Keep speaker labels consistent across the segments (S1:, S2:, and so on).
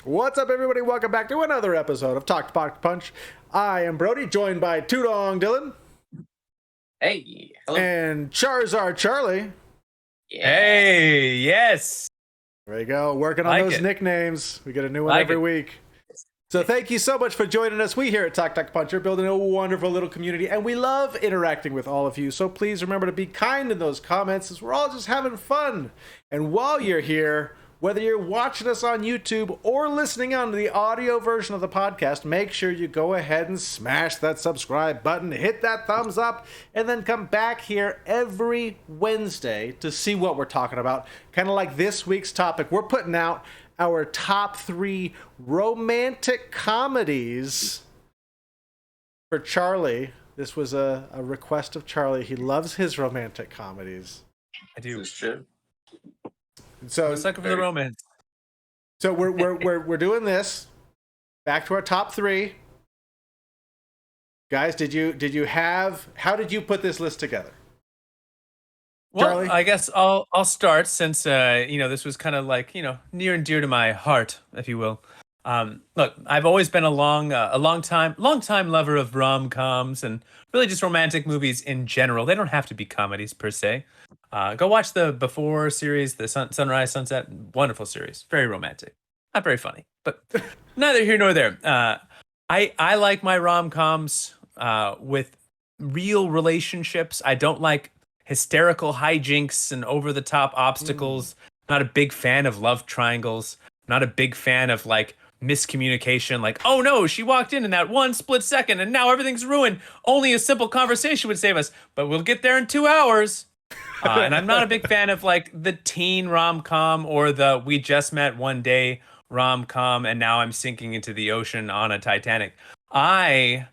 S1: What's up, everybody? Welcome back to another episode of Talk to Punch. I am Brody, joined by Tudong Dylan.
S2: Hey, hello.
S1: And Charizard Charlie.
S2: Yeah.
S3: Hey, yes.
S1: There you go, working on those nicknames. We get a new one every week. So thank you so much for joining us. We here at Talk Punch are building a wonderful little community, and we love interacting with all of you. So please remember to be kind in those comments, as we're all just having fun. And while you're here, whether you're watching us on YouTube or listening on the audio version of the podcast, make sure you go ahead and smash that subscribe button, hit that thumbs up, and then come back here every Wednesday to see what we're talking about. Kind of like this week's topic. We're putting out our top 3 romantic comedies for Charlie. This was a request of Charlie. He loves his romantic comedies.
S3: I do.
S2: It's true.
S1: So
S3: I'm a sucker for the romance.
S1: So we're doing this. Back to our top 3. Guys, how did you put this list together?
S3: Well,
S1: Charlie?
S3: I guess I'll start since this was kind of like, near and dear to my heart, if you will. Look, I've always been a long time lover of rom-coms and really just romantic movies in general. They don't have to be comedies per se. Go watch the Before series, the Sunrise, Sunset. Wonderful series. Very romantic. Not very funny, but neither here nor there. I like my rom-coms with real relationships. I don't like hysterical hijinks and over-the-top obstacles. Not a big fan of love triangles. Not a big fan of like miscommunication, like, oh no, she walked in that one split second and now everything's ruined. Only a simple conversation would save us, but we'll get there in 2 hours. And I'm not a big fan of like the teen rom-com or the we just met one day rom-com and now I'm sinking into the ocean on a Titanic. I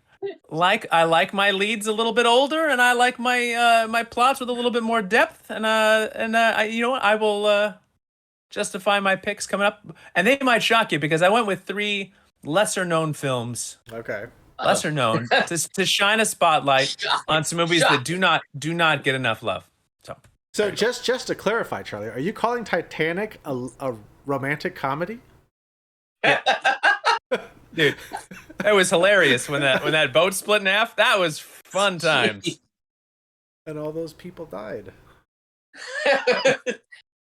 S3: like my leads a little bit older, and I like my plots with a little bit more depth. And you know what? I will justify my picks coming up, and they might shock you because I went with 3 lesser known films.
S1: Okay.
S3: Lesser known to shine a spotlight on some movies that do not get enough love.
S1: So just to clarify, Charlie, are you calling Titanic a romantic comedy?
S3: Yeah. Dude, that was hilarious when that boat split in half. That was fun times.
S1: And all those people died.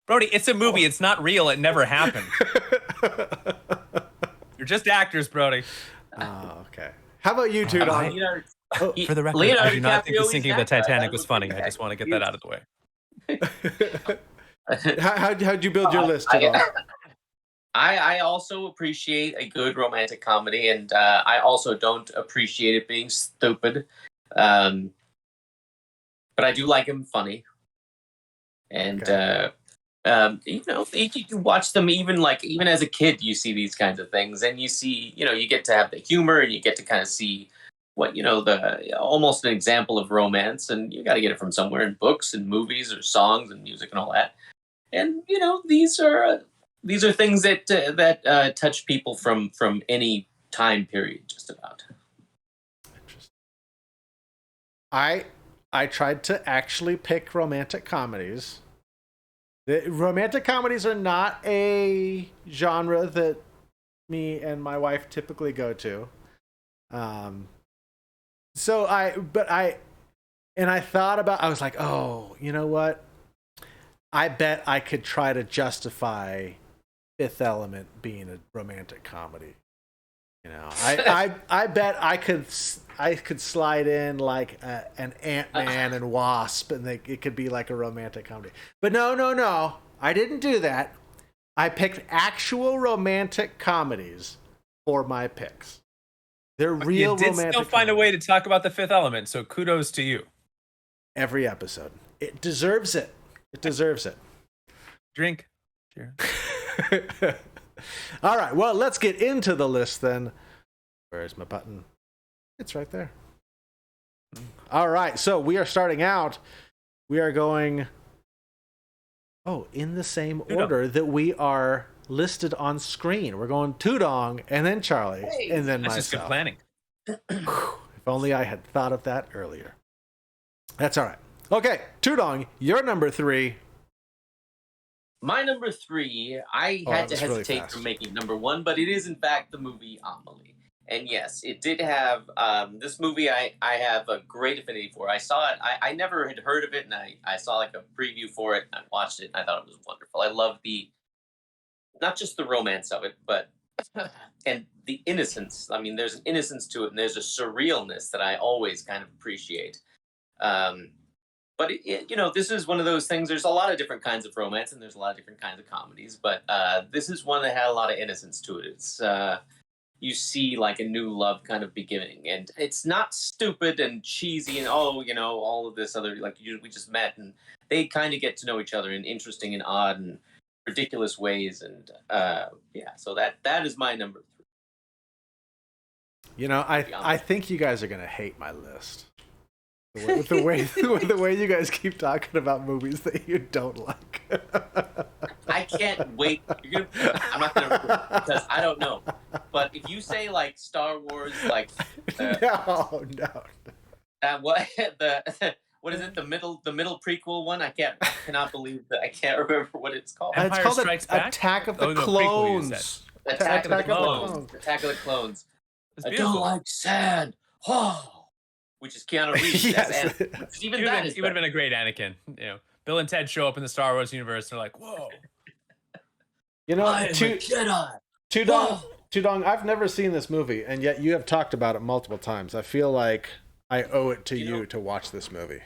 S3: Brody, it's a movie. It's not real. It never happened. You're just actors, Brody.
S1: Oh, okay. How about you two, Don?
S3: For the record, I do not think the sinking of the Titanic was funny. I just want to get that out of the way.
S1: How'd you build your list, Don?
S2: I also appreciate a good romantic comedy, and I also don't appreciate it being stupid. But I do like them funny. And, you can watch them even as a kid, you see these kinds of things, and you see, you get to have the humor, and you get to kind of see what, almost an example of romance, and you got to get it from somewhere in books and movies or songs and music and all that. And, these are things that touch people from any time period, just about.
S1: Interesting. I tried to actually pick romantic comedies. Romantic comedies are not a genre that me and my wife typically go to. So I thought about, I was like, oh, you know what? I bet I could try to justify Fifth Element being a romantic comedy. I bet I could slide in like an Ant-Man and Wasp, and it could be like a romantic comedy. But no, I didn't do that. I picked actual romantic comedies for my picks. They're real romantic. You did
S3: still find a way to talk about the Fifth Element, so kudos to you.
S1: Every episode, it deserves it. It deserves it.
S3: Drink. Cheers.
S1: All right, well, let's get into the list then. Where's my button? It's right there. All right, so we are starting out. We are going, in the same order that we are listed on screen. We're going Tudong, and then Charlie, and then myself.
S3: That's just good planning.
S1: If only I had thought of that earlier. That's all right. Okay, Tudong, you're number 3.
S2: My number 3, I had to hesitate from making number 1, but it is in fact the movie Amelie. And yes, it did have this movie. I have a great affinity for. I saw it. I never had heard of it, and I saw like a preview for it. And I watched it, and I thought it was wonderful. I love the not just the romance of it, but and the innocence. I mean, there's an innocence to it, and there's a surrealness that I always kind of appreciate. Um, but this is one of those things. There's a lot of different kinds of romance, and there's a lot of different kinds of comedies. But this is one that had a lot of innocence to it. It's you see like a new love kind of beginning, and it's not stupid and cheesy and all of this other we just met, and they kind of get to know each other in interesting and odd and ridiculous ways, and so that is my number
S1: 3. I think you guys are gonna hate my list. The way you guys keep talking about movies that you don't like.
S2: I can't wait. I'm not gonna because I don't know. But if you say like Star Wars, like
S1: no.
S2: What what is it? The middle prequel one? I cannot believe that I can't remember what it's called.
S1: It's called Attack of the Clones.
S2: Attack of the Clones. Attack of the Clones. I don't like sand. Oh. Which is Keanu Reeves.
S1: Yes.
S2: Even
S3: he would have been a great Anakin. Bill and Ted show up in the Star Wars universe. And they're like, whoa.
S1: Tudong, I've never seen this movie, and yet you have talked about it multiple times. I feel like I owe it to you to watch this movie.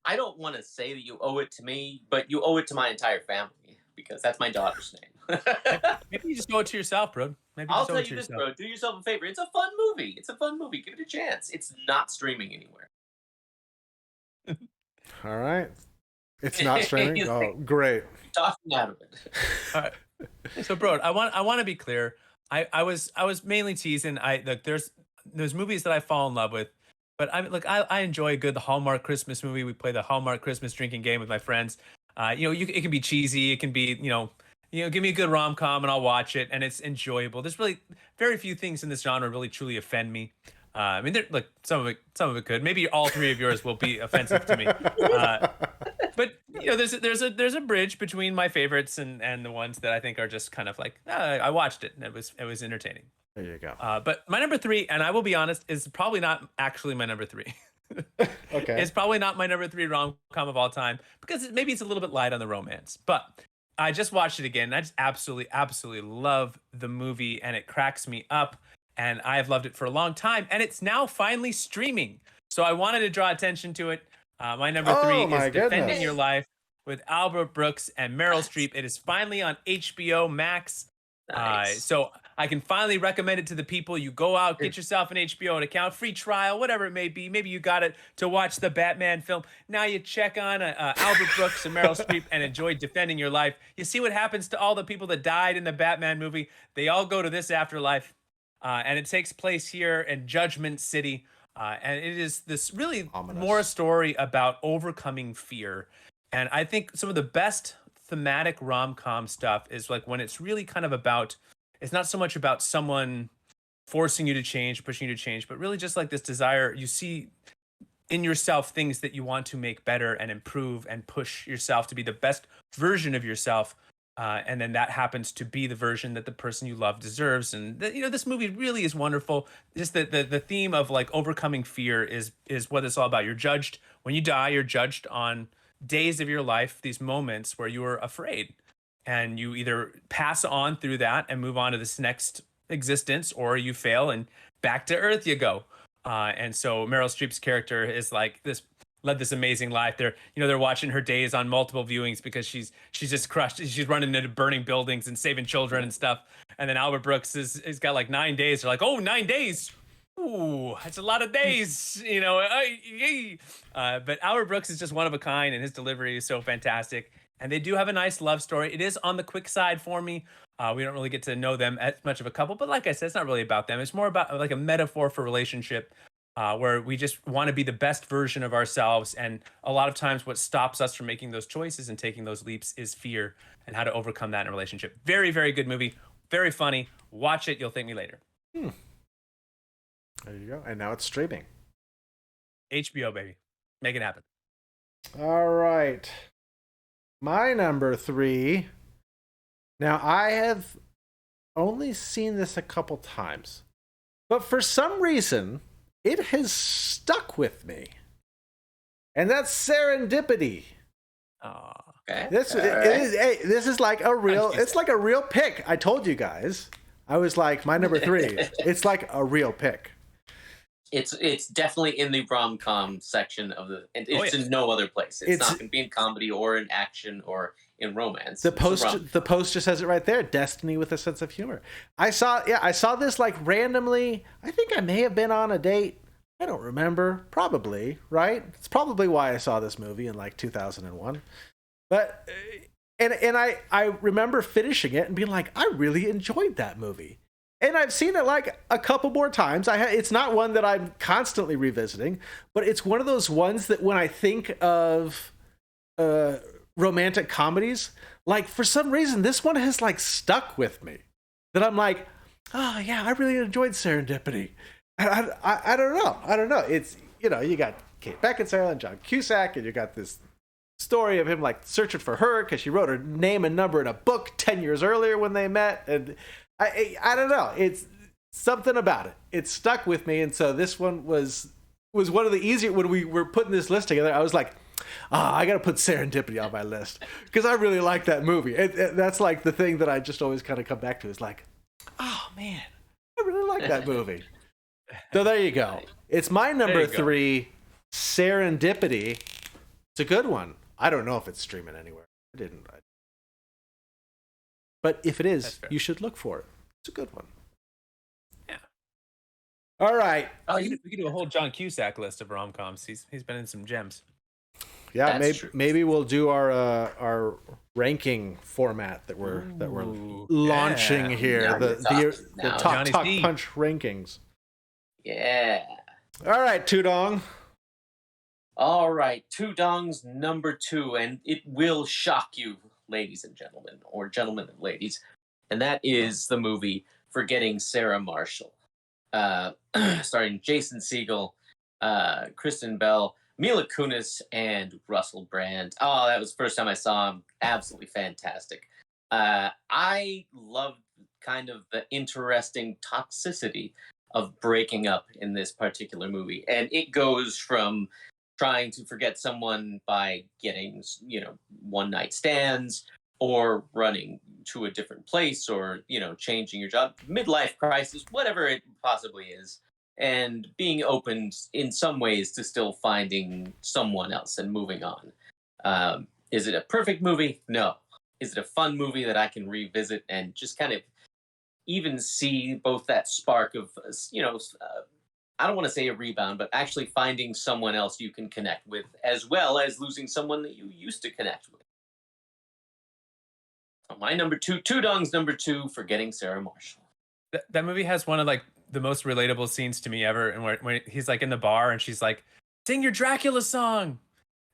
S2: I don't want to say that you owe it to me, but you owe it to my entire family, because that's my daughter's name.
S3: Maybe you just owe it to yourself, bro. Maybe
S2: I'll tell you this, bro. Do yourself a favor. It's a fun movie. Give it a chance. It's not streaming anywhere.
S1: All right. It's not streaming? Oh, great.
S2: Talking out of it.
S3: All right. So, bro, I want to be clear. I was mainly teasing. There's movies that I fall in love with, but I enjoy a good Hallmark Christmas movie. We play the Hallmark Christmas drinking game with my friends. It can be cheesy. It can be give me a good rom-com and I'll watch it, and it's enjoyable. There's really very few things in this genre really truly offend me. I mean, some of it could. Maybe all 3 of yours will be offensive to me. But there's a bridge between my favorites and the ones that I think are just kind of like I watched it and it was entertaining.
S1: There you go.
S3: But my number 3, and I will be honest, is probably not actually my number 3.
S1: Okay.
S3: It's probably not my number 3 rom-com of all time because maybe it's a little bit light on the romance. But I just watched it again, and I just absolutely love the movie, and it cracks me up, and I have loved it for a long time, and it's now finally streaming. So I wanted to draw attention to it. My number 3 is Defending Your Life with Albert Brooks and Meryl Streep. It is finally on HBO Max.
S2: Nice.
S3: So I can finally recommend it to the people. You go out, get yourself an HBO account, free trial, whatever it may be. Maybe you got it to watch the Batman film. Now you check on Albert Brooks and Meryl Streep and enjoy Defending Your Life. You see what happens to all the people that died in the Batman movie. They all go to this afterlife, and it takes place here in Judgment City. And it is this really more a story about overcoming fear. And I think some of the best thematic rom-com stuff is like when it's really kind of about, it's not so much about someone forcing you to change, pushing you to change, but really just like this desire, you see in yourself things that you want to make better and improve and push yourself to be the best version of yourself. And then that happens to be the version that the person you love deserves. And this movie really is wonderful. Just the theme of like overcoming fear is what it's all about. You're judged when you die. You're judged on days of your life, these moments where you were afraid, and you either pass on through that and move on to this next existence, or you fail and back to earth you go. And so Meryl Streep's character is like led this amazing life. They're watching her days on multiple viewings because she's just crushed. She's running into burning buildings and saving children and stuff. And then Albert Brooks is got like 9 days. They're like, oh, 9 days. Ooh, that's a lot of days, But Albert Brooks is just one of a kind, and his delivery is so fantastic. And they do have a nice love story. It is on the quick side for me. We don't really get to know them as much of a couple, but like I said, it's not really about them. It's more about like a metaphor for relationship, where we just want to be the best version of ourselves. And a lot of times what stops us from making those choices and taking those leaps is fear, and how to overcome that in a relationship. Very, very good movie. Very funny. Watch it. You'll thank me later.
S1: There you go. And now it's streaming.
S3: HBO, baby. Make it happen.
S1: All right. My number 3. Now, I have only seen this a couple times, but for some reason, it has stuck with me. And that's Serendipity.
S3: Oh,
S2: Okay.
S1: This is like a real. It's like a real pick. I told you guys. I was like, my number 3. It's like a real pick.
S2: It's definitely in the rom-com section of the. It's in no other place. It's not going to be in comedy or in action or in romance.
S1: The post just says it right there. Destiny with a sense of humor. I saw this like randomly. I think I may have been on a date. I don't remember. Probably, right? It's probably why I saw this movie in like 2001. But and I remember finishing it and being like, I really enjoyed that movie. And I've seen it like a couple more times. It's not one that I'm constantly revisiting, but it's one of those ones that when I think of romantic comedies, like for some reason this one has like stuck with me. That I'm like, oh yeah, I really enjoyed Serendipity. I don't know. It's, you know, you got Kate Beckinsale and John Cusack, and you got this story of him like searching for her because she wrote her name and number in a book 10 years earlier when they met, and I don't know. It's something about it. It stuck with me, and so this one was one of the easier. When we were putting this list together, I was like, I got to put Serendipity on my list because I really like that movie. That's like the thing that I just always kind of come back to is like, oh man, I really like that movie. So there you go. It's my number 3, Serendipity. It's a good one. I don't know if it's streaming anywhere. I didn't. But if it is, you should look for it. It's a good one.
S3: Yeah.
S1: All right.
S3: Oh, we could do a whole John Cusack list of rom-coms. He's been in some gems.
S1: Yeah, maybe we'll do our ranking format that we're launching here. The Talk Punch rankings.
S2: Yeah.
S1: All right, Tudong.
S2: All right, Tudong's number 2, and it will shock you, ladies and gentlemen, or gentlemen and ladies, and that is the movie Forgetting Sarah Marshall, starring Jason Segel, Kristen Bell, Mila Kunis, and Russell Brand. Oh, that was the first time I saw him. Absolutely fantastic. I loved kind of the interesting toxicity of breaking up in this particular movie, and it goes from trying to forget someone by getting, one night stands or running to a different place or, changing your job, midlife crisis, whatever it possibly is, and being open in some ways to still finding someone else and moving on. Is it a perfect movie? No. Is it a fun movie that I can revisit and just kind of even see both that spark of, I don't want to say a rebound, but actually finding someone else you can connect with, as well as losing someone that you used to connect with. My number 2, Tudong's number 2, Forgetting Sarah Marshall.
S3: That movie has one of like the most relatable scenes to me ever, and where he's like in the bar and she's like, "Sing your Dracula song,"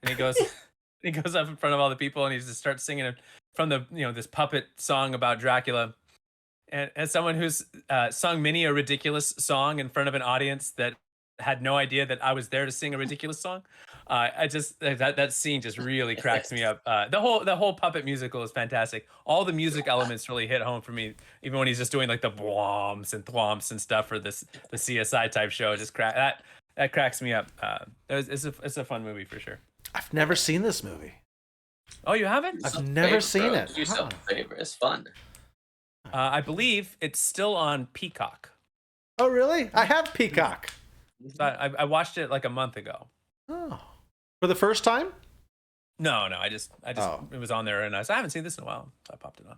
S3: and he goes up in front of all the people and he just starts singing it from the this puppet song about Dracula. And as someone who's sung many a ridiculous song in front of an audience that had no idea that I was there to sing a ridiculous song, I just that scene just really cracks me up. The whole puppet musical is fantastic. All the music elements really hit home for me. Even when he's just doing like the blomps and thwomps and stuff for the CSI type show, that cracks me up. It's a fun movie for sure.
S1: I've never seen this movie.
S3: Oh, you haven't?
S1: I've never seen it.
S2: Do something favorite. It's fun.
S3: I believe it's still on Peacock.
S1: Oh, really? I have Peacock.
S3: So I watched it like a month ago.
S1: Oh, for the first time?
S3: No. I just it was on there, and I haven't seen this in a while, so I popped it on.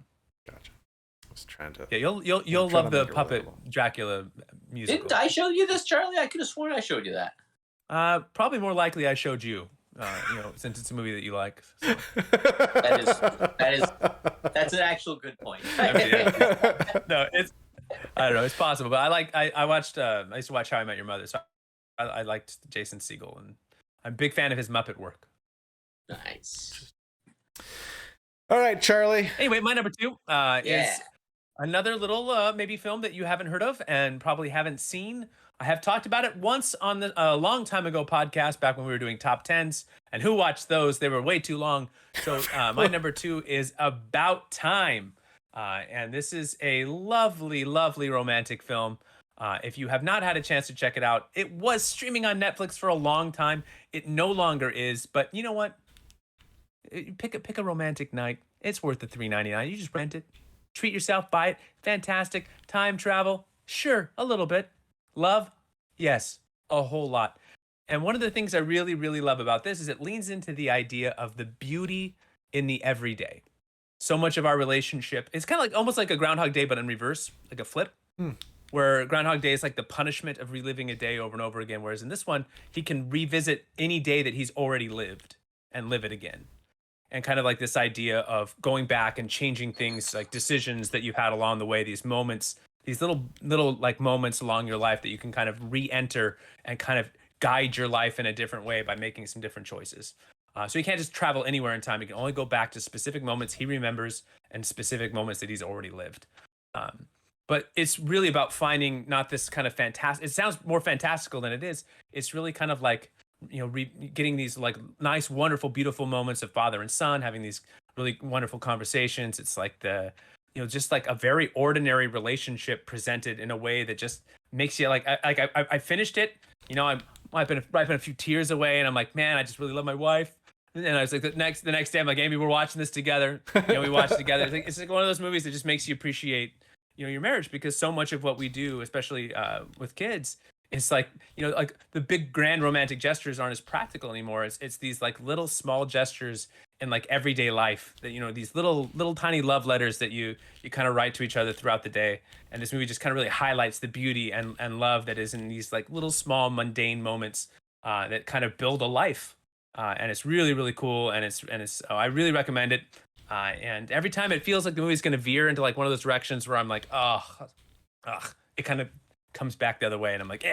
S1: Gotcha. I was trying to.
S3: Yeah, you'll love the puppet Dracula music.
S2: Didn't I show you this, Charlie? I could have sworn I showed you that.
S3: Probably more likely I showed you. Since it's a movie that you like. So.
S2: That's an actual good point.
S3: No, I don't know. It's possible, but I watched. I used to watch How I Met Your Mother, so I liked Jason Segel, and I'm a big fan of his Muppet work.
S2: Nice.
S1: All right, Charlie.
S3: Anyway, my number 2 is Another little maybe film that you haven't heard of and probably haven't seen. I have talked about it once on the a long time ago podcast back when we were doing top tens. And who watched those? They were way too long. So my number 2 is About Time. And this is a lovely, lovely romantic film. If you have not had a chance to check it out, it was streaming on Netflix for a long time. It no longer is. But you know what? Pick a romantic night. It's worth the $3.99. You just rent it. Treat yourself, buy it. Fantastic. Time travel, sure, a little bit. Love, yes, a whole lot. And one of the things I really, really love about this is it leans into the idea of the beauty in the everyday. So much of our relationship is kind of like almost like a Groundhog Day, but in reverse, like a flip, where Groundhog Day is like the punishment of reliving a day over and over again. Whereas in this one, he can revisit any day that he's already lived and live it again. And kind of like this idea of going back and changing things, like decisions that you've had along the way, these moments, these little like moments along your life that you can kind of re-enter and kind of guide your life in a different way by making some different choices. So you can't just travel anywhere in time. You can only go back to specific moments he remembers and specific moments that he's already lived. But it's really about finding not this kind of fantastic, it sounds more fantastical than it is. It's really kind of like, getting these like nice, wonderful, beautiful moments of father and son, having these really wonderful conversations. It's like just like a very ordinary relationship presented in a way that just makes you like I finished it. I'm wiping a few tears away, and I'm like, man, I just really love my wife. And I was like, the next day, I'm like, Amy, we're watching this together. We watch it together. It's like one of those movies that just makes you appreciate, your marriage, because so much of what we do, especially with kids, it's like, like the big grand romantic gestures aren't as practical anymore. It's these like little small gestures in like everyday life that, these little tiny love letters that you kind of write to each other throughout the day. And this movie just kind of really highlights the beauty and love that is in these like little small mundane moments that kind of build a life. And it's really, really cool. And I really recommend it. And every time it feels like the movie's going to veer into like one of those directions where I'm like, it kind of comes back the other way, and I'm like,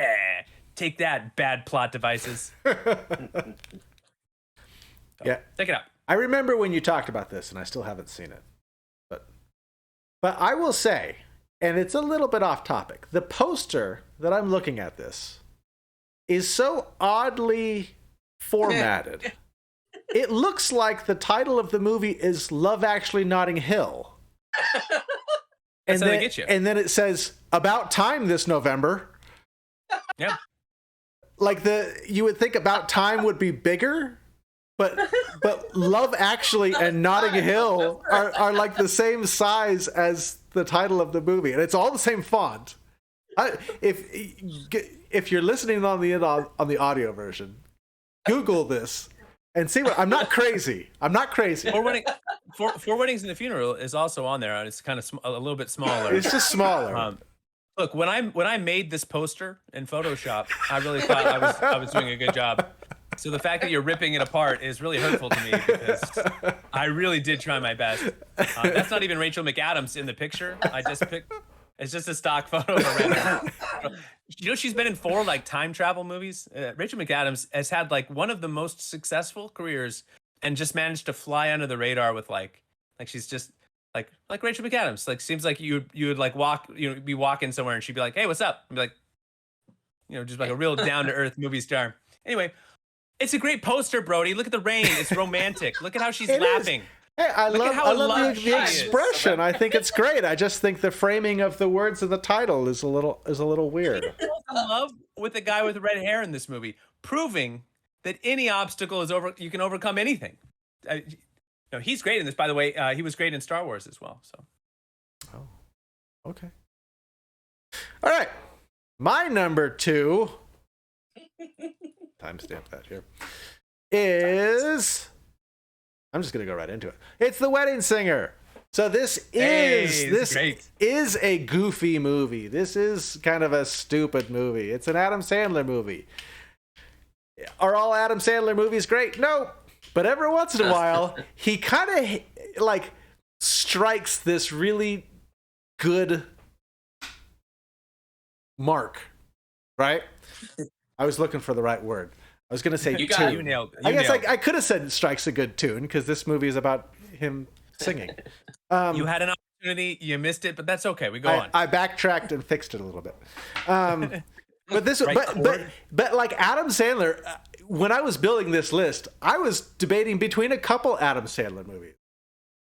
S3: take that, bad plot devices.
S1: Yeah,
S3: check it out.
S1: I remember when you talked about this, and I still haven't seen it, but I will say, and it's a little bit off topic, the poster that I'm looking at this is so oddly formatted. It looks like the title of the movie is Love Actually Notting Hill.
S3: That's how they get you.
S1: And then it says About Time this November.
S3: Yeah.
S1: Like you would think About Time would be bigger, but Love Actually and Notting Hill are like the same size as the title of the movie, and it's all the same font. If you're listening on the audio version, Google this and see what. I'm not crazy.
S3: Four Weddings and a Funeral is also on there, and it's kind of a little bit smaller.
S1: It's just smaller.
S3: Look, when I made this poster in Photoshop, I really thought I was doing a good job. So the fact that you're ripping it apart is really hurtful to me, because I really did try my best. That's not even Rachel McAdams in the picture. It's just a stock photo of her. She's been in 4 like time travel movies. Rachel McAdams has had like one of the most successful careers, and just managed to fly under the radar with like she's just like Rachel McAdams. Like, seems like you would like be walking somewhere and she'd be like, "Hey, what's up?" And be like, just like a real down to earth movie star. Anyway, it's a great poster, Brody. Look at the rain. It's romantic. Look at how she's laughing.
S1: Hey, I love the expression. I think it's great. I just think the framing of the words in the title is a little weird.
S3: She falls in love with the guy with red hair in this movie, proving that any obstacle you can overcome anything. He's great in this, by the way. He was great in Star Wars as well. So.
S1: Oh, okay. All right, my number 2. Timestamp that here. Is. I'm just gonna go right into it. It's The Wedding Singer. So this is a goofy movie. This is kind of a stupid movie. It's an Adam Sandler movie. Are all Adam Sandler movies great? No. But every once in a while, he kind of like strikes this really good mark, right? I was looking for the right word. I was going to say tune.
S3: You nailed it.
S1: I guess I could have said strikes a good tune, because this movie is about him singing.
S3: You had an opportunity. You missed it, but that's okay. We go on.
S1: I backtracked and fixed it a little bit. But this,
S3: Right
S1: but like Adam Sandler, when I was building this list, I was debating between a couple Adam Sandler movies.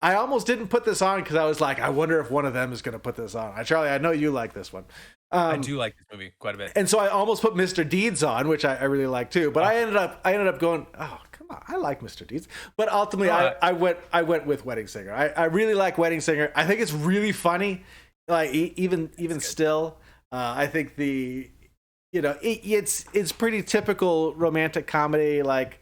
S1: I almost didn't put this on because I was like, I wonder if one of them is going to put this on. Charlie, I know you like this one.
S3: I do like this movie quite a bit.
S1: And so I almost put Mr. Deeds on, which I really like too. But I ended up going, oh, come on, I like Mr. Deeds. But ultimately, I went with Wedding Singer. I really like Wedding Singer. I think it's really funny. Like even still, I think it's pretty typical romantic comedy. Like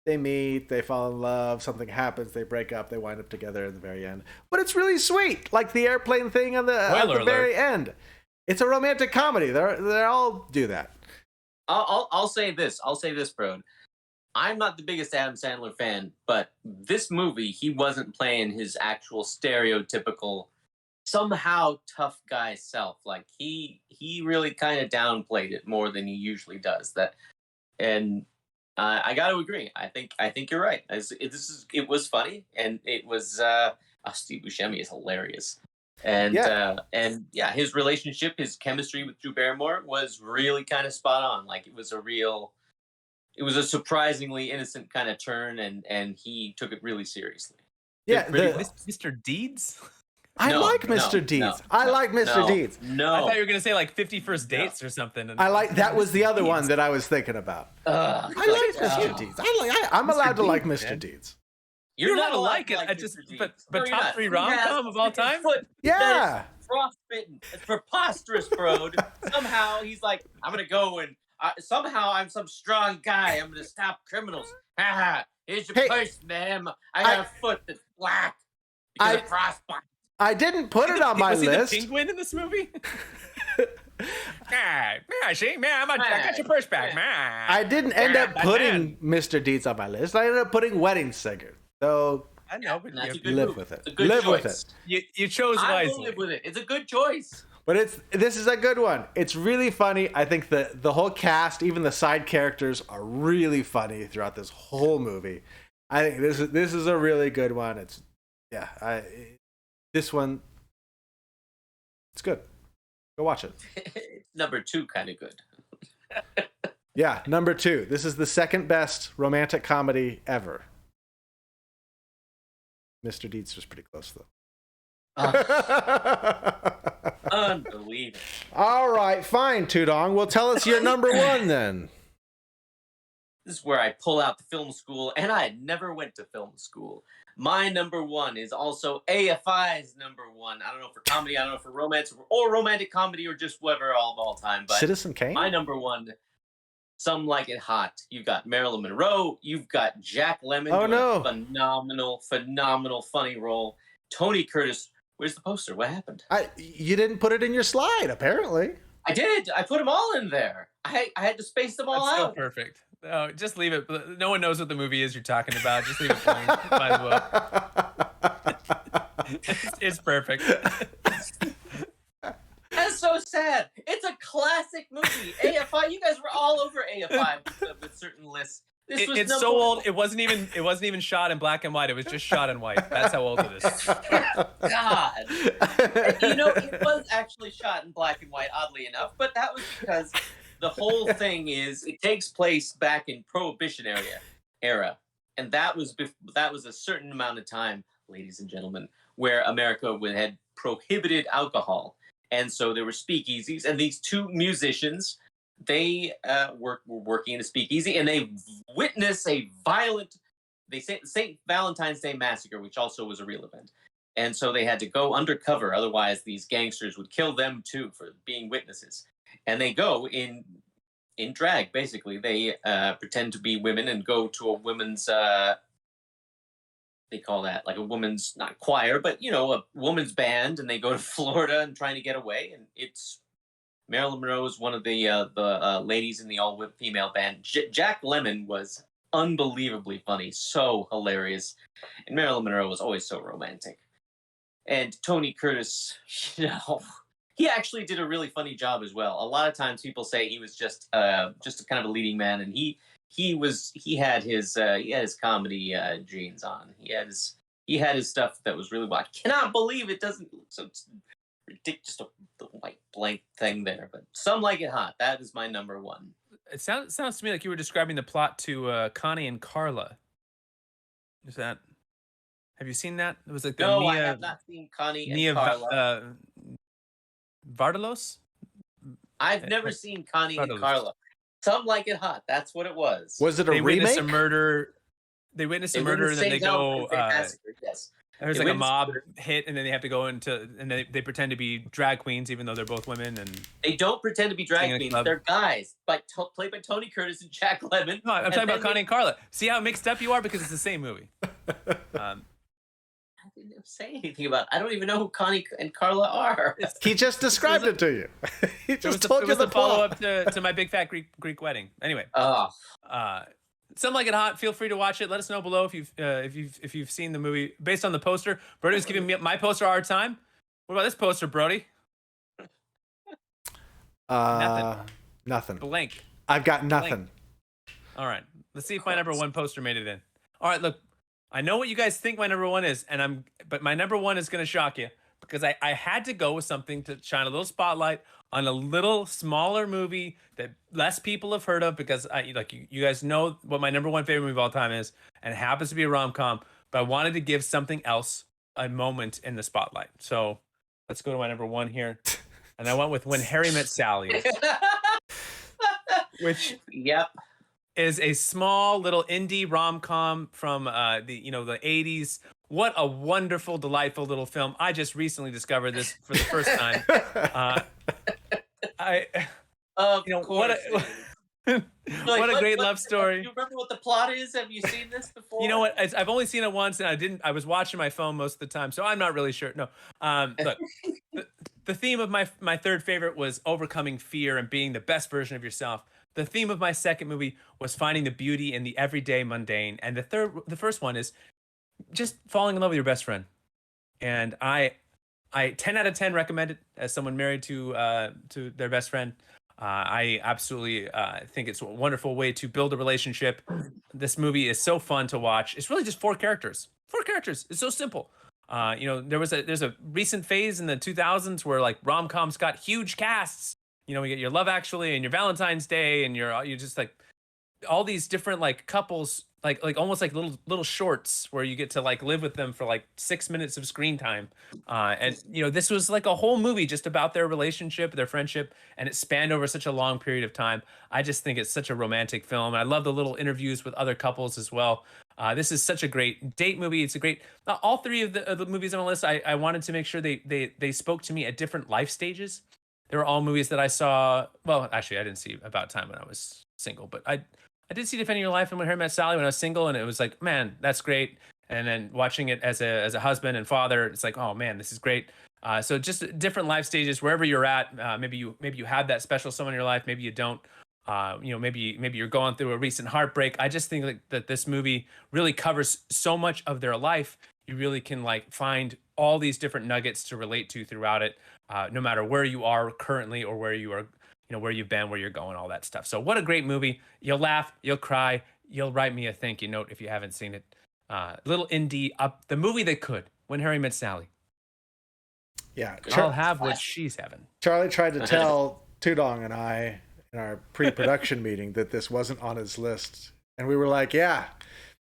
S1: they meet, they fall in love, something happens, they break up, they wind up together in the very end. But it's really sweet, like the airplane thing at the very end. It's a romantic comedy. They all do that.
S2: I'll say this, Brody. I'm not the biggest Adam Sandler fan, but this movie, he wasn't playing his actual stereotypical, somehow tough guy self. Like he really kind of downplayed it more than he usually does. And I got to agree. I think you're right. It was funny, and it was Steve Buscemi is hilarious. And his relationship, his chemistry with Drew Barrymore was really kind of spot on. Like it was a surprisingly innocent kind of turn, and he took it really seriously.
S1: Yeah,
S3: Mr. Deeds.
S1: I like Mr. Deeds. I like Mr. Deeds.
S2: No,
S3: I thought you were gonna say like 50 First Dates or something.
S1: I like that was the other one that I was thinking about. I like Mr. Deeds. I'm allowed to like Mr. Deeds.
S2: You're not allowed
S3: like it.
S2: Like
S3: I just
S2: but
S3: top 3 rom-com of all time.
S1: Yeah,
S2: frostbitten. It's preposterous, Brody. Somehow he's like, I'm gonna go and somehow I'm some strong guy. I'm gonna stop criminals. Here's your purse, ma'am. I got a foot that's black because of frostbite.
S1: I didn't put it on my list.
S3: Was he the penguin in this movie? See, man, I got your purse back, man.
S1: I didn't end up putting Mr. Deeds on my list. I ended up putting Wedding Singer. So
S3: I know, but
S1: you live with it.
S2: Live
S1: with it.
S3: You chose wisely.
S2: I will live with it. It's a good choice.
S1: But this is a good one. It's really funny. I think the whole cast, even the side characters, are really funny throughout this whole movie. I think this is a really good one. This one, it's good. Go watch it.
S2: Number 2, kind of good.
S1: Yeah, number 2. This is the second best romantic comedy ever. Mr. Deeds was pretty close, though.
S2: Unbelievable.
S1: All right, fine, Tudong. Well, tell us your number 1 then.
S2: This is where I pull out the film school, and I never went to film school. My number 1 is also AFI's number 1. I don't know for comedy, I don't know for romance or romantic comedy or just whatever all time. But
S1: Citizen Kane?
S2: My number 1, Some Like It Hot. You've got Marilyn Monroe. You've got Jack Lemmon.
S1: Oh, no.
S2: Phenomenal, funny role. Tony Curtis. Where's the poster? What happened?
S1: You didn't put it in your slide, apparently.
S2: I did. I put them all in there. I had to space them all out.
S3: So perfect. No, just leave it. No one knows what the movie is you're talking about. Just leave it blank. Might as well. It's perfect.
S2: That's so sad. It's a classic movie. AFI. You guys were all over AFI with certain lists.
S3: It's so old. It wasn't even shot in black and white. It was just shot in white. That's how old it is.
S2: God. It was actually shot in black and white, oddly enough, but that was because the whole thing it takes place back in Prohibition era, and that was a certain amount of time, ladies and gentlemen, where America had prohibited alcohol, and so there were speakeasies, and these 2 musicians, they were working in a speakeasy, and they witnessed a violent, St. Valentine's Day massacre, which also was a real event, and so they had to go undercover, otherwise these gangsters would kill them too for being witnesses. And they go in drag, basically. They pretend to be women and go to a women's, they call that like a woman's, not choir, but, a woman's band. And they go to Florida and trying to get away. And it's Marilyn Monroe is one of the ladies in the all-female band. Jack Lemmon was unbelievably funny, so hilarious. And Marilyn Monroe was always so romantic. And Tony Curtis, he actually did a really funny job as well. A lot of times people say he was just a kind of a leading man, and he had his comedy genes on. He had his he had his stuff that was really wild. I cannot believe it doesn't look so ridiculous, just the white blank thing there. But Some Like It Hot. That is my number one.
S3: It sounds to me like you were describing the plot to Connie and Carla. Is that? Have you seen that? It was like the
S2: No,
S3: Mia,
S2: I have not seen Connie
S3: Nia
S2: and Carla.
S3: Vardalos?
S2: I've never seen Connie and Carla. Some Like It Hot. That's what it was.
S1: Was it a remake?
S3: Witness a murder. They witness a murder, and then they go.
S2: Yes.
S3: There's like a mob hit, and then they have to go into, and they pretend to be drag queens, even though they're both women. And
S2: they don't pretend to be drag queens; they're guys, played by Tony Curtis and Jack Lemmon.
S3: No, I'm talking about Connie and Carla. See how mixed up you are because it's the same movie.
S2: I didn't say anything about. I don't even know who Connie and Carla are.
S1: He just described it to you. He just told you the
S3: follow up to My Big Fat Greek Wedding. Anyway. Some Like It Hot. Feel free to watch it. Let us know below if you've seen the movie based on the poster. Brody was giving me my poster a hard time. What about this poster, Brody?
S1: Nothing.
S3: Blank.
S1: I've got nothing.
S3: Blank. All right. Let's see if my number one poster made it in. All right. Look, I know what you guys think my number one is, but my number one is going to shock you because I had to go with something to shine a little spotlight on a little smaller movie that less people have heard of because you guys know what my number one favorite movie of all time is, and it happens to be a rom-com, but I wanted to give something else a moment in the spotlight. So let's go to my number one here. And I went with When Harry Met Sally, which is a small little indie rom-com from the 80s. What a wonderful, delightful little film. I just recently discovered this for the first time. What a great love story.
S2: Do you remember what the plot is? Have you seen this before?
S3: You know what? I've only seen it once, and I was watching my phone most of the time, so I'm not really sure. No. Look, the theme of my third favorite was overcoming fear and being the best version of yourself. The theme of my second movie was finding the beauty in the everyday mundane, and the first one is just falling in love with your best friend. And I 10 out of 10 recommend it as someone married to their best friend. I absolutely think it's a wonderful way to build a relationship. This movie is so fun to watch. It's really just four characters. It's so simple. There's a recent phase in the 2000s where like rom-coms got huge casts. You get your Love Actually and your Valentine's Day, and you're just like all these different like couples, like almost like little shorts where you get to like live with them for like 6 minutes of screen time. And this was like a whole movie just about their relationship, their friendship, and it spanned over such a long period of time. I just think it's such a romantic film. I love the little interviews with other couples as well. This is such a great date movie. It's a great. All three of the movies on the list, I wanted to make sure they spoke to me at different life stages. They were all movies that I saw. Well, actually, I didn't see About Time when I was single, but I did see Defending Your Life and When Harry Met Sally when I was single, and it was like, man, that's great. And then watching it as a husband and father, it's like, oh man, this is great. So just different life stages, wherever you're at. Maybe you have that special someone in your life, maybe you don't. Maybe you're going through a recent heartbreak. I just think that this movie really covers so much of their life. You really can like find all these different nuggets to relate to throughout it, no matter where you are currently or where you are, where you've been, where you're going, all that stuff. So what a great movie. You'll laugh, you'll cry, you'll write me a thank you note if you haven't seen it. Little indie up the movie that could, When Harry Met Sally.
S1: Yeah,
S3: I'll have what she's having.
S1: Charlie tried to tell Tudong and I in our pre-production meeting that this wasn't on his list, and we were like, yeah,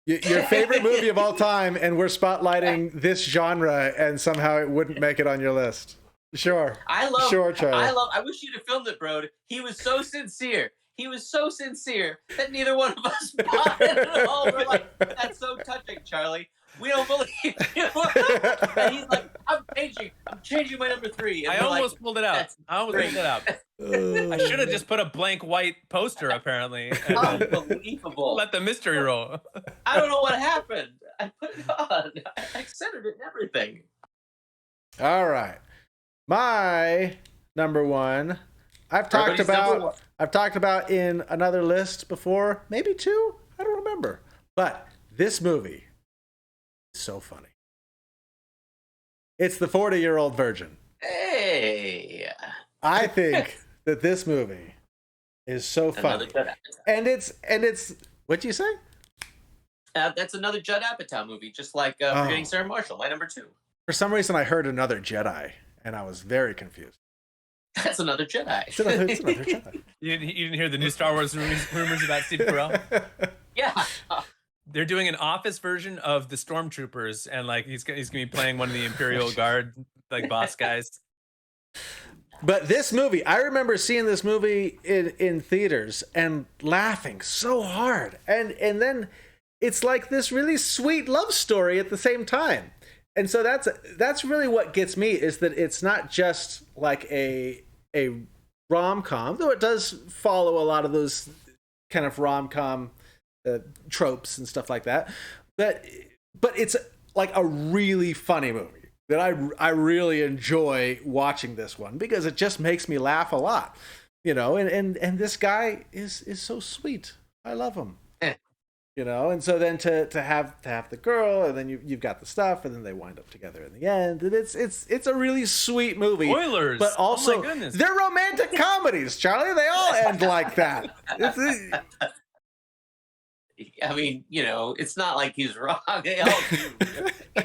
S1: your favorite movie of all time, and we're spotlighting this genre, and somehow it wouldn't make it on your list. Sure, Charlie.
S2: I wish you'd have filmed it, bro. He was so sincere that neither one of us bought it at all. We're like, that's so touching, Charlie. We don't believe you. And he's like, I'm changing my number 3. And
S3: I almost pulled it out. I should have just put a blank white poster, apparently.
S2: Unbelievable.
S3: Let the mystery roll.
S2: I don't know what happened. I put it on. I centered it and everything.
S1: All right. My number 1, I've talked about in another list before, maybe 2, I don't remember. But this movie is so funny. It's The 40-Year-Old Virgin.
S2: Hey.
S1: I think that this movie is so funny. And it's what'd you say?
S2: That's another Judd Apatow movie, just like Forgetting Sarah Marshall, my number 2.
S1: For some reason, I heard Another Jedi, and I was very confused.
S2: That's another Jedi.
S1: It's another Jedi.
S3: You didn't hear the new Star Wars rumors about Steve Carell?
S2: Yeah.
S3: They're doing an office version of the Stormtroopers, and like he's gonna be playing one of the Imperial Guard like boss guys.
S1: But this movie, I remember seeing this movie in theaters and laughing so hard, and then it's like this really sweet love story at the same time. And so that's really what gets me, is that it's not just like a rom-com, though it does follow a lot of those kind of rom-com tropes and stuff like that. But it's like a really funny movie that I really enjoy watching this one, because it just makes me laugh a lot, you know. And this guy is so sweet. I love him. You know, and so then to have the girl, and then you've got the stuff, and then they wind up together in the end, and it's a really sweet movie.
S3: Spoilers,
S1: but also
S3: oh my goodness,
S1: they're romantic comedies, Charlie. They all end like that.
S2: I mean, you know, it's not like he's wrong. They all do.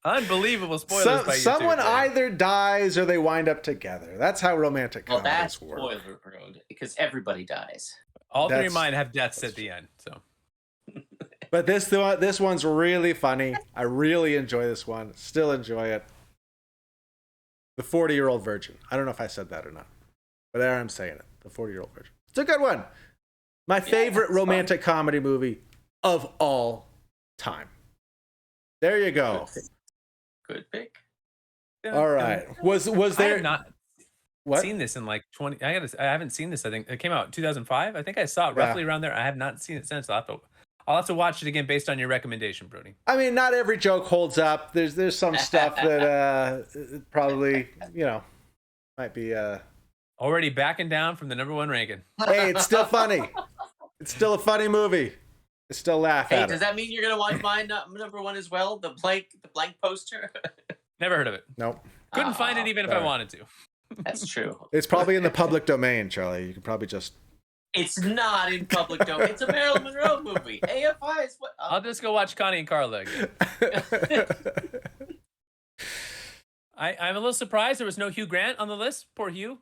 S3: Unbelievable spoilers.
S1: Someone either dies or they wind up together. That's how romantic comedies work.
S2: Well, that's spoiler road, because everybody dies.
S3: All three of mine have deaths at the end, so.
S1: But this one's really funny. I really enjoy this one. Still enjoy it. The 40-Year-Old Virgin. I don't know if I said that or not, but there I'm saying it. The 40-Year-Old Virgin. It's a good one. My favorite romantic comedy movie of all time. There you go.
S2: Good pick.
S1: All right. Was there?
S3: I have not seen this in like 20. I haven't seen this. I think it came out in 2005. I think I saw it roughly around there. I have not seen it since. I'll have to watch it again based on your recommendation, Brody.
S1: I mean, not every joke holds up. There's some stuff that probably, you know, might be
S3: already backing down from the #1 ranking.
S1: Hey, it's still funny. It's still a funny movie. I still laugh at it.
S2: Does that mean you're gonna watch my #1 as well? The blank poster.
S3: Never heard of it.
S1: Nope.
S3: Couldn't find it even if I wanted to.
S2: That's true.
S1: It's probably in the public domain, Charlie. You can probably just.
S2: It's not in public domain. It's a Marilyn Monroe movie. AFI is what.
S3: I'll just go watch Connie and Carla again. I'm a little surprised there was no Hugh Grant on the list. Poor Hugh.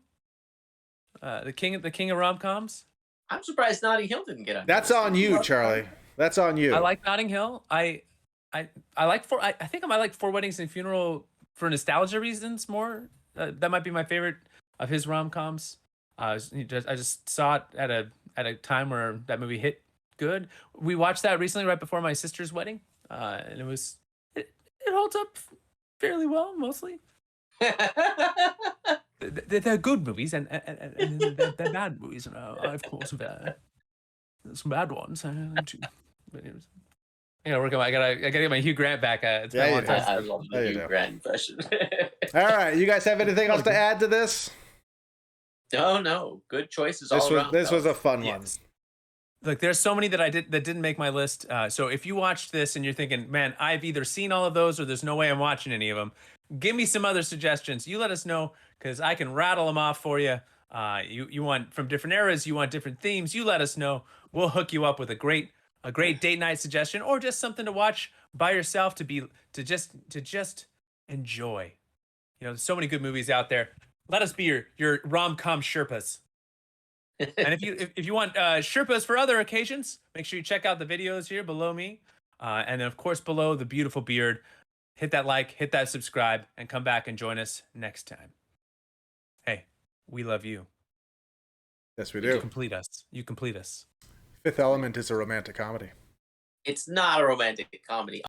S3: The king of rom-coms.
S2: I'm surprised Notting Hill didn't get on.
S1: That's on you, Charlie. That's on you.
S3: I like Notting Hill. I like I think I might like Four Weddings and Funeral for nostalgia reasons more. That might be my favorite of his rom-coms. I just saw it at a time where that movie hit good. We watched that recently right before my sister's wedding, and it holds up fairly well mostly. They're good movies, and they're bad movies, and of course some bad ones. But it was, work on. I gotta get my Hugh Grant back. It's been a long time.
S2: I love the Hugh Grant impression.
S1: All right, you guys have anything else to add to this?
S2: No. Good choices all around.
S1: This was a fun one.
S3: Look, there's so many that didn't make my list. So if you watched this and you're thinking, man, I've either seen all of those or there's no way I'm watching any of them, give me some other suggestions. You let us know, because I can rattle them off for you. You want from different eras, you want different themes. You let us know. We'll hook you up with a great date night suggestion, or just something to watch by yourself to just enjoy. There's so many good movies out there. Let us be your rom-com Sherpas. And if you want Sherpas for other occasions, make sure you check out the videos here below me, and then of course below the beautiful beard. Hit that like, hit that subscribe, and come back and join us next time. Hey, we love you.
S1: Yes, we do.
S3: You complete us.
S1: Fifth Element is a romantic comedy.
S2: It's not a romantic comedy.